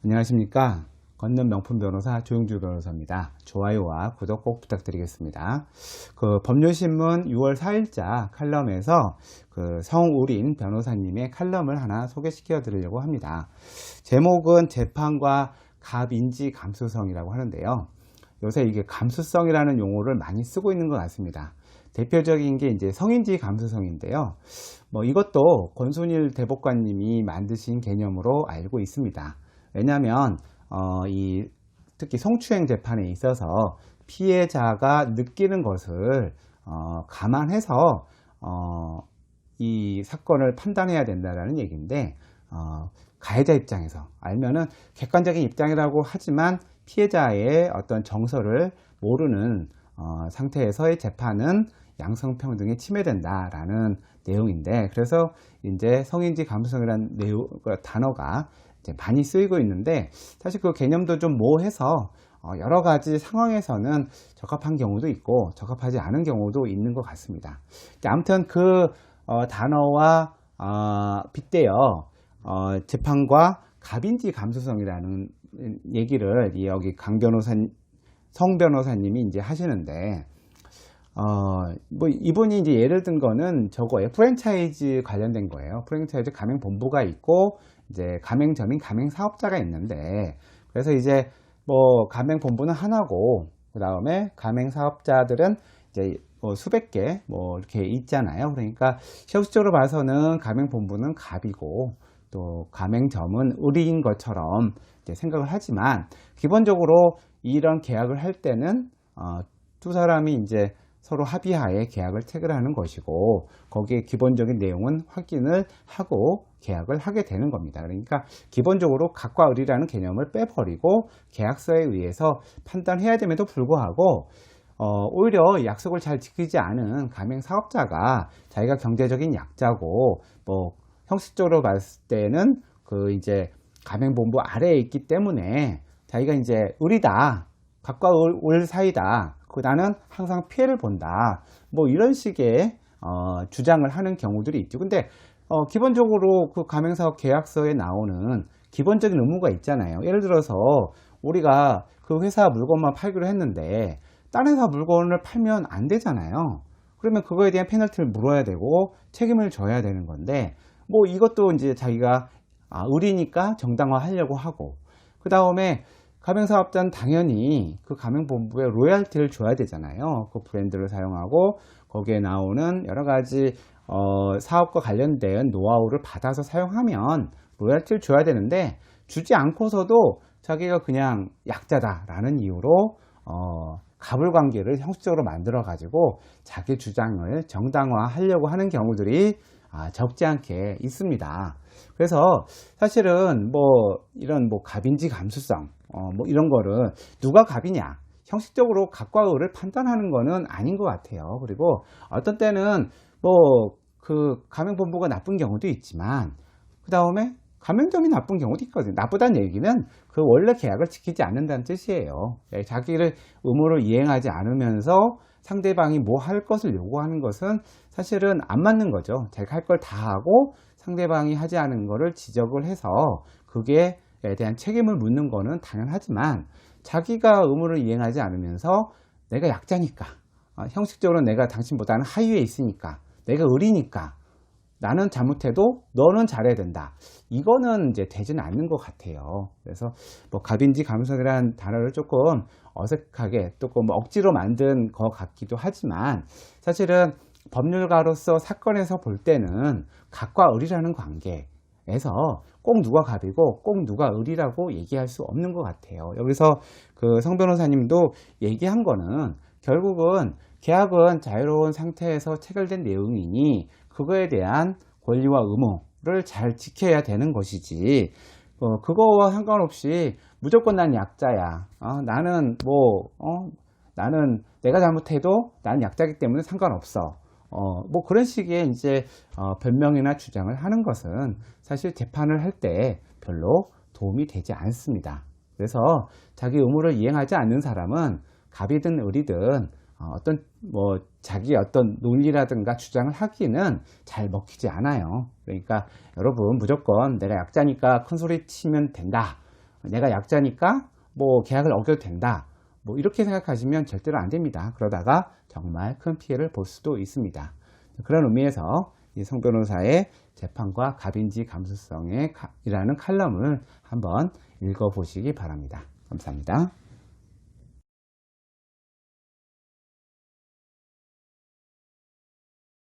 안녕하십니까. 건넌 명품 변호사 조용주 변호사입니다. 좋아요와 구독 꼭 부탁드리겠습니다. 법률신문 6월 4일자 칼럼에서 성우린 변호사님의 칼럼을 하나 소개시켜 드리려고 합니다. 제목은 재판과 갑인지 감수성이라고 하는데요. 요새 이게 감수성이라는 용어를 많이 쓰고 있는 것 같습니다. 대표적인 게 이제 성인지 감수성인데요. 이것도 권순일 대법관님이 만드신 개념으로 알고 있습니다. 왜냐하면 특히 성추행 재판에 있어서 피해자가 느끼는 것을 감안해서 이 사건을 판단해야 된다는 얘기인데, 가해자 입장에서 알면은 객관적인 입장이라고 하지만 피해자의 어떤 정서를 모르는 상태에서의 재판은 양성평등에 침해된다라는 내용인데, 그래서 이제 성인지 감수성이라는 단어가 이제 많이 쓰이고 있는데, 사실 그 개념도 좀 모호해서 여러 가지 상황에서는 적합한 경우도 있고 적합하지 않은 경우도 있는 것 같습니다. 아무튼 단어와 빗대어 재판과 갑인지 감수성이라는 얘기를 여기 성 변호사님이 이제 하시는데, 이분이 이제 예를 든 거는 저거예요. 프랜차이즈 관련된 거예요. 프랜차이즈 가맹본부가 있고, 이제 가맹점인 가맹사업자가 있는데, 그래서 이제 가맹본부는 하나고, 그 다음에 가맹사업자들은 이제 수백 개 이렇게 있잖아요. 그러니까 형식적으로 봐서는 가맹본부는 갑이고, 또 가맹점은 을인 것처럼 이제 생각을 하지만, 기본적으로 이런 계약을 할 때는 두 사람이 이제 서로 합의하에 계약을 체결하는 것이고, 거기에 기본적인 내용은 확인을 하고 계약을 하게 되는 겁니다. 그러니까 기본적으로 갑과 을이라는 개념을 빼버리고 계약서에 의해서 판단해야 됨에도 불구하고, 오히려 약속을 잘 지키지 않은 가맹 사업자가 자기가 경제적인 약자고, 형식적으로 봤을 때는 이제 가맹본부 아래에 있기 때문에 자기가 이제 을이다, 갑과 을 사이다, 나는 항상 피해를 본다, 이런 식의 주장을 하는 경우들이 있죠. 근데 기본적으로 그 가맹사업 계약서에 나오는 기본적인 의무가 있잖아요. 예를 들어서 우리가 그 회사 물건만 팔기로 했는데 다른 회사 물건을 팔면 안 되잖아요. 그러면 그거에 대한 페널티를 물어야 되고 책임을 져야 되는 건데, 이것도 이제 자기가 을이니까 정당화하려고 하고, 그 다음에 가맹사업자는 당연히 그 가맹본부에 로열티를 줘야 되잖아요. 그 브랜드를 사용하고 거기에 나오는 여러 가지 사업과 관련된 노하우를 받아서 사용하면 로열티를 줘야 되는데, 주지 않고서도 자기가 그냥 약자다라는 이유로 갑을관계를 형식적으로 만들어 가지고 자기 주장을 정당화하려고 하는 경우들이 적지 않게 있습니다. 그래서 사실은 이런 갑인지 감수성 이런 거를 누가 갑이냐, 형식적으로 갑과 을을 판단하는 거는 아닌 것 같아요. 그리고 어떤 때는 그 가맹본부가 나쁜 경우도 있지만, 그 다음에 가맹점이 나쁜 경우도 있거든요. 나쁘다는 얘기는 그 원래 계약을 지키지 않는다는 뜻이에요. 자기를 의무를 이행하지 않으면서 상대방이 할 것을 요구하는 것은 사실은 안 맞는 거죠. 자기가 할 걸 다 하고 상대방이 하지 않은 거를 지적을 해서 그게에 대한 책임을 묻는 거는 당연하지만, 자기가 의무를 이행하지 않으면서 내가 약자니까, 형식적으로 내가 당신보다는 하위에 있으니까, 내가 을이니까 나는 잘못해도 너는 잘해야 된다, 이거는 이제 되지는 않는 것 같아요. 그래서 갑인지 감수성이라는 단어를 조금 어색하게 조금 억지로 만든 것 같기도 하지만, 사실은 법률가로서 사건에서 볼 때는 갑과 을이라는 관계에서 꼭 누가 갑이고 꼭 누가 을이라고 얘기할 수 없는 것 같아요. 여기서 성 변호사님도 얘기한 거는 결국은 계약은 자유로운 상태에서 체결된 내용이니 그거에 대한 권리와 의무를 잘 지켜야 되는 것이지, 그거와 상관없이 무조건 난 약자야, 나는 내가 잘못해도 난 약자이기 때문에 상관없어, 그런 식의 이제 변명이나 주장을 하는 것은 사실 재판을 할 때 별로 도움이 되지 않습니다. 그래서 자기 의무를 이행하지 않는 사람은 갑이든 을이든 자기 어떤 논리라든가 주장을 하기는 잘 먹히지 않아요. 그러니까 여러분, 무조건 내가 약자니까 큰 소리 치면 된다, 내가 약자니까 뭐 계약을 어겨도 된다. 뭐 이렇게 생각하시면 절대로 안 됩니다. 그러다가 정말 큰 피해를 볼 수도 있습니다. 그런 의미에서 이 성 변호사의 재판과 갑인지 감수성에 이라는 칼럼을 한번 읽어보시기 바랍니다. 감사합니다.